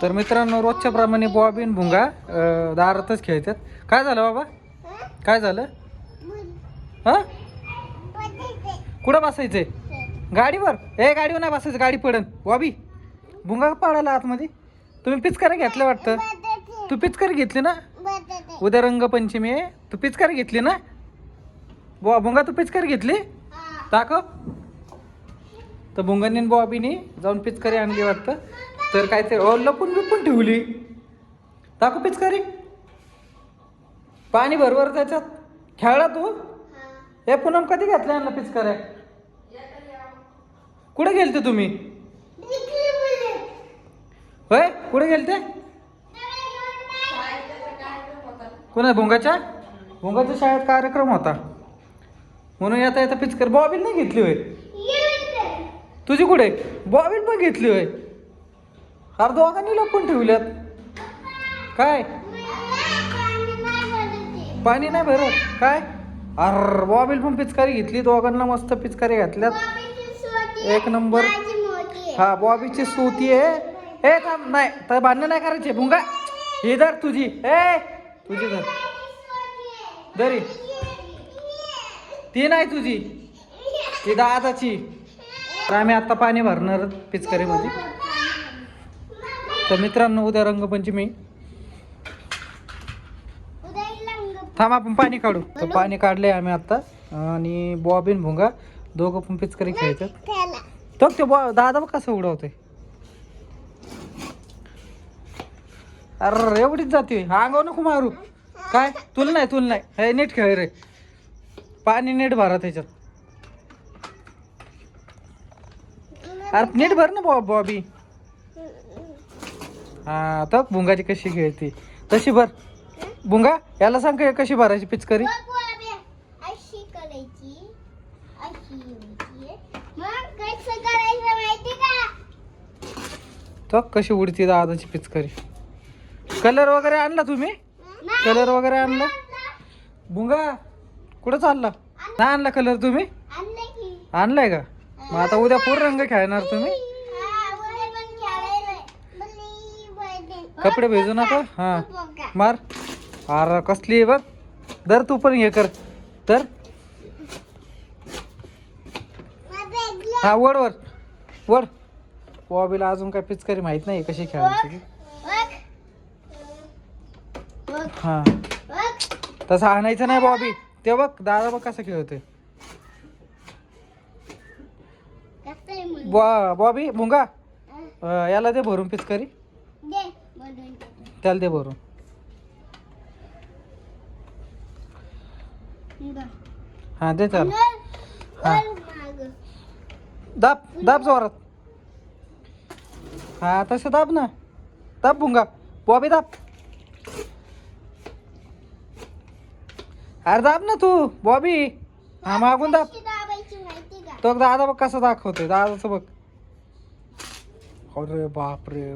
तर मित्रांनो, रोजच्या प्रमाणे बॉबी आणि भुंगा दारातच खेळतात. काय झालं बाबा? काय झालं? हा, कुठं बसायचंय? गाडीवर? गाडीवर नाही बसायचं, गाडी पडन. बॉबी, भुंगा पाडायला आतमध्ये. तुम्ही पिचकारी घेतलं वाटतं. तू पिचकारी घेतली ना? उद्या रंगपंचमी आहे. तू पिचकारी घेतली ना? भुंगा, तू पिचकारी घेतली? दाखव. तर भुंगाने आणि बॉबीने जाऊन पिचकारी आणली वाटतं. तर काय ते लपून बिपून ठेवली. दाखव पिचकारी. पाणी भरभर त्याच्यात. खेळला तू? हे पूनम कधी घेतल्या ना पिचकाऱ्या? कुठे गेलते तुम्ही? होय, कुठे गेलते? कोणा भुंगाच्या शाळेत कार्यक्रम होता म्हणून येता येता पिचकारी. बॉबील नाही घेतली होय? तुझी कुठे? बॉबील पण घेतली होय? अरे दोघांनी लपून ठेवल्यात. काय पाणी नाही भरत? काय अर बॉबील पण पिचकारी घेतली. दोघांना मस्त पिचकारी घातल्यात. एक नंबर. हा, बॉबीची सोती आहे. थांब, नाही तर भांडणं नाही करायचे. भुंगा, ही धर तुझी. तुझी धर. दरी ती नाही तुझी, ती दादाची. तर आम्ही आता पाणी भरणार पिचकारीमध्ये. तर मित्रांनो, उद्या रंगपंचमी. थांब, आपण पाणी काढू. तर पाणी काढले आम्ही आता. आणि बॉबीन भुंगा दोघं पण पिचकारी खेळतात. तो दादा बघ कसं उडवतोय. अरे एवढीच जाते. अंगाव नको मारू. काय तुला नाही. हे नीट खेळ रे. पाणी नीट भरा त्याच्यात. अरे नीट भर ना बॉबी. हा, तर भुंगाची कशी खेळते तशी भर. भुंगा, याला सांग कशी भरायची पिचकारी. तो कशी उडती दादाची पिचकारी. कलर वगैरे आणला तुम्ही? कलर वगैरे आणला? भुंगा कुठं चालला? नाही आणला कलर तुम्ही? आणलाय का? मग आता उद्या पूर्ण रंग खेळणार तुम्ही. कपडे भेजू नका. हा, मार. अरे कसली बघ. दर तू पण हे कर. तर हा, वड. बॉबीला अजून काय पिचकारी माहित नाही कशी खेळायची. हा, तसं आणायचं नाही बॉबी. ते बघ दादा बघ कसं खेळतोय. बॉबी, भुंगा, याला दे भरून पिचकारी. त्याला दे भरून. हा, दे त्याला. हा, दाब जोरात. हा, तसं दाब ना. दाब भुंगा. बॉबी दाब. अरे दाब ना तू बॉबी. हा, मागून दाब. तो दादा बघ कसं दाखवतोय. दादाचं बघ. अरे बापरे,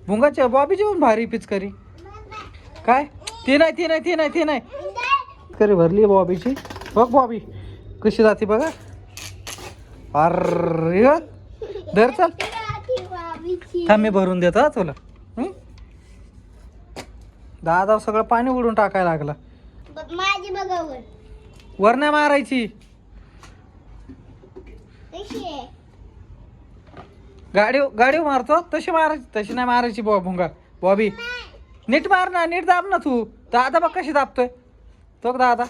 भुंगाच्या बॉबीची पण भारी पिचकारी. काय ती नाही. पिचकारी भरली बॉबीची. बघ बॉबी कशी जाते बघा. अरे धर, चल. थांब, मी भरून देतो हा तुला. दादा सगळं पाणी उडून टाकायला लागला. वर नाही मारायची. गाडी मारतो तशी मारायची. तशी नाही मारायची भुंगा. बॉबी नीट मार ना. नीट दाब ना तू. दादा बघ कशी दाबतोय तो दादा.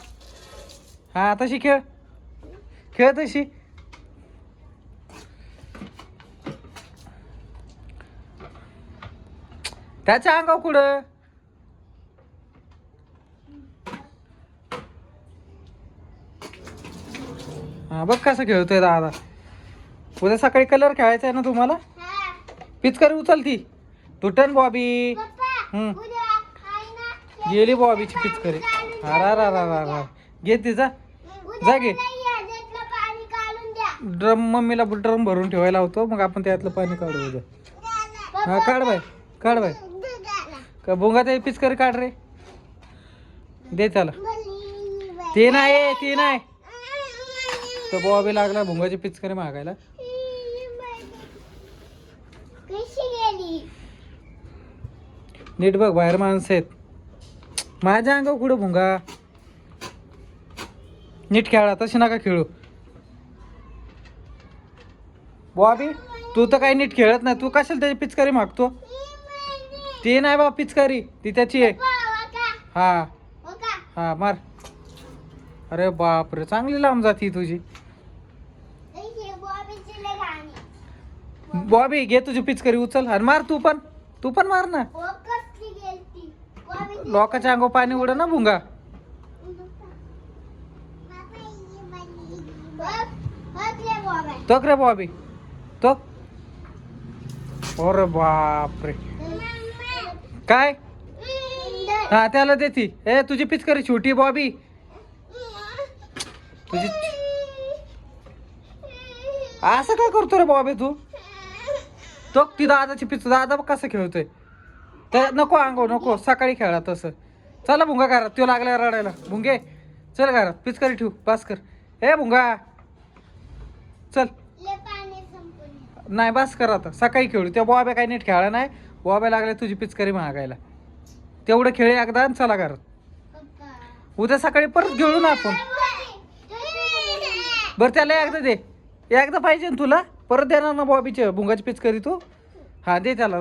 हा, तशी खेळ तशी. त्याच्या अंगावर कुठं. हा, बघ कसं खेळतोय दादा. उद्या सकाळी कलर खेळायचा आहे ना तुम्हाला. पिचकारी उचलती तुटन बॉबी. गेली बॉबीची पिचकारी. अरा घे तिचा. जा घे. मम्मीला ड्रम भरून ठेवायला होतो. मग आपण त्यातलं पाणी काढू उद्या. हा, काढ बाय. का भुंगा ते पिचकारी काढ रे. दे त्याला. ते नाही. तर बॉबी लागला भुंगाची पिचकारी मागायला. नीट बघ, बाहेर माणसं आहेत. माझ्या अंगावर कुठं भुंगा. नीट खेळा, तशी नका खेळू. बॉबी तू तर काही नीट खेळत नाही. तू कशाला त्याची पिचकारी मागतो. ती नाही बाबा पिचकारी, ती त्याची आहे. हा हा मार. अरे बापरे, चांगली लांब जाती तुझी. बॉबी घे तुझी पिचकारी, उचल आणि मार. तू पण मार ना. लोकांच्या अंगावर पाणी उड ना भुंगा. तो रे बॉबी तो. अरे बापरे, काय. हा त्याला देती. ए तुझी पिचकारी छोटी बॉबी. तुझी असं काय करतो रे बॉबी तू. तो ती दादाची पिच, दादा बघ कसं खेळतोय. तर नको अंगो नको, सकाळी खेळा तसं. चला भुंगा घरात, तो लागला रडायला. भुंगे चल घरात, पिचकारी ठेवू, पास कर. ए भुंगा चल. नाही बस कर आता, सकाळी खेळू. त्या बॉब्या काही नीट खेळा नाही. बॉब्या लागल्या तुझी पिचकारी महागायला. तेवढं खेळ एकदा आणि चला घरात. उद्या सकाळी परत खेळू ना आपण. बरं त्याला एकदा दे. एकदा पाहिजे ना तुला. परत देणार ना बॉबीच्या भुंगाची पिचकारी तू. हा दे त्याला.